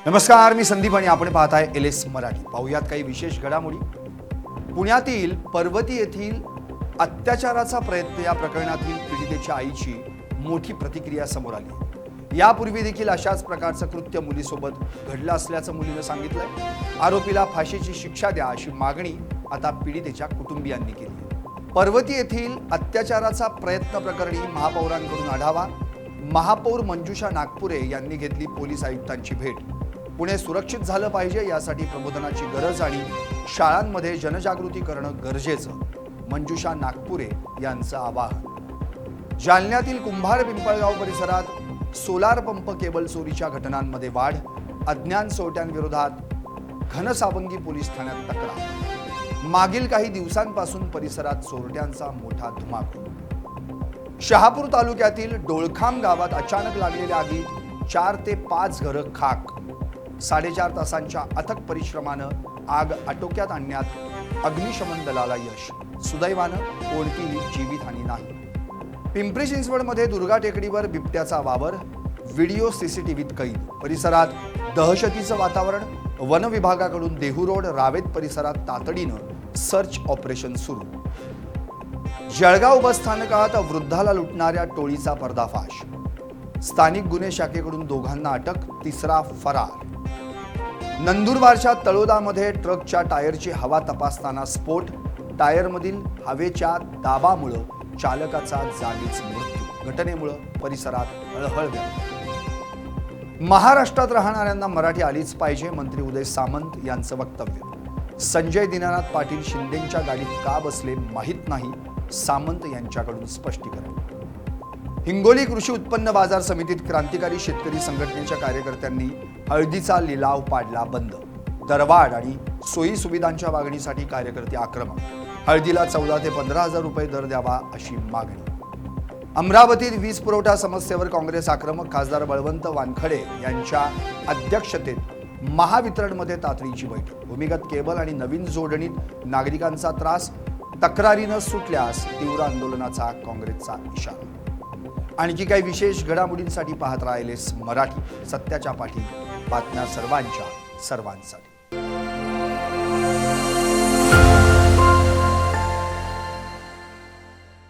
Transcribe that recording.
नमस्कार, मी संदीप आणि आपण पाहताय LS मराठी। पाहुयात काही विशेष घडामोडी। पुण्यातील पर्वती येथील अत्याचाराचा प्रयत्न या प्रकरणातील पीडितेच्या आईची मोठी प्रतिक्रिया समोर आली। यापूर्वी देखील अशाच प्रकारचं कृत्य मुलीसोबत घडलं असल्याचं मुलीने सांगितलंय। आरोपीला फाशीची शिक्षा द्या अशी मागणी आता पीडितेच्या कुटुंबियांनी केली। पर्वती येथील अत्याचाराचा प्रयत्न प्रकरणी महापौरांकडून आढावा। महापौर मंजुषा नागपुरे यांनी घेतली पोलीस आयुक्तांची भेट। पुणे सुरक्षित झालं पाहिजे यासाठी प्रबोधनाची गरज आणि शाळांमध्ये जनजागृती करणं गरजेचं, मंजुषा नागपुरे यांचं आवाहन। जालन्यातील कुंभार पिंपळगाव परिसरात सोलार पंप केबल चोरीच्या घटनांमध्ये वाढ। अज्ञात चोरट्यांविरोधात घनसावंगी पोलीस ठाण्यात तक्रार। मागील काही दिवसांपासून परिसरात चोरट्यांचा मोठा धुमाकूळ। शहापूर तालुक्यातील डोळखाम गावात अचानक लागलेल्या आगीत 4 ते 5 घरं खाक। 4.5 तासांच्या अथक परिश्रमानं आग आटोक्यात आणण्यात अग्निशमन दलाला यश। सुदैवानं कोणतीही जीवितहानी नाही। पिंपरी चिंचवडमध्ये दुर्गा टेकडीवर बिबट्याचा वावर। व्हिडिओ सीसीटीव्हीत कैद। परिसरात दहशतीचं वातावरण। वन विभागाकडून देहू रोड रावेत परिसरात तातडीनं सर्च ऑपरेशन सुरू। जळगाव बसस्थानकात वृद्धाला लुटणाऱ्या टोळीचा पर्दाफाश। स्थानिक गुन्हे शाखेकडून दोघांना अटक, तिसरा फरार। नंदुरबारच्या तळोदामध्ये ट्रकच्या टायरची हवा तपासताना स्फोट। टायरमधील हवेच्या दाबामुळे चालकाचा जागीच मृत्यू। घटनेमुळे परिसरात हळहळ व्यापली। महाराष्ट्रात राहणाऱ्यांना मराठी आलीच पाहिजे, मंत्री उदय सामंत यांचं वक्तव्य। संजय दीनानाथ पाटील शिंदेंच्या गाडीत का बसले माहीत नाही, सामंत यांच्याकडून स्पष्टीकरण। हिंगोली कृषी उत्पन्न बाजार समितीत क्रांतिकारी शेतकरी संघटनेच्या कार्यकर्त्यांनी हळदीचा लिलाव पाडला बंद। दरवाढ आणि सोयी सुविधांच्या मागणीसाठी कार्यकर्ते आक्रमक। हळदीला 14 ते 15 हजार रुपये दर द्यावा अशी मागणी। अमरावतीत वीज पुरवठा समस्येवर काँग्रेस आक्रमक। खासदार बळवंत वानखडे यांच्या अध्यक्षतेत महावितरणमध्ये तातडीची बैठक। भूमिगत केबल आणि नवीन जोडणीत नागरिकांचा त्रास। तक्रारी न सुटल्यास तीव्र आंदोलनाचा काँग्रेसचा इशारा। आणखी काही विशेष घडामोडींसाठी पाहत राहिलेस मराठी, सत्याच्या पाठी, बातम्या सर्वांच्या सर्वांसाठी।